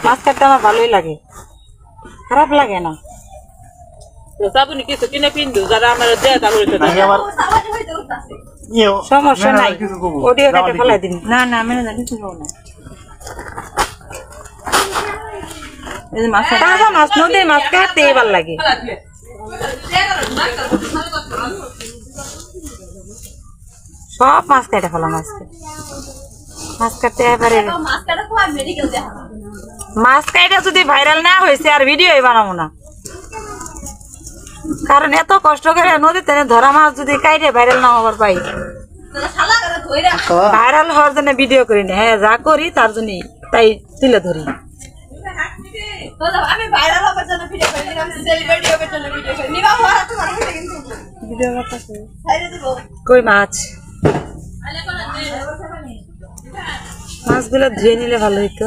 মাছ কাটতে আমার ভালোই লাগে, খারাপ লাগে না। সমস্যা নাই, ওডিও কেটে ফেলাই দিন। না না আমি কিছু খাবো না। তাজা মাছ, নদীর মাছ কাটতে ভালো লাগে। সব মাছ কেটে ফেলাম আজকে। মাছ কাটতে এবারে মাছ কাটা যদি ভাইরাল না হয়েছে আর ভিডিও বানাবো না, কারণ এত কষ্ট করে নদীতে ধরা মাছ যদি কাইটে ভাইরাল না হবার পাই, ভাইরাল হওয়ার জন্য ভিডিও করি না। হ্যাঁ, যা করি তার জন্য তাই তুলে ধরি। কই মাছ, মাছগুলো ধুয়ে নিলে ভালো হইতো।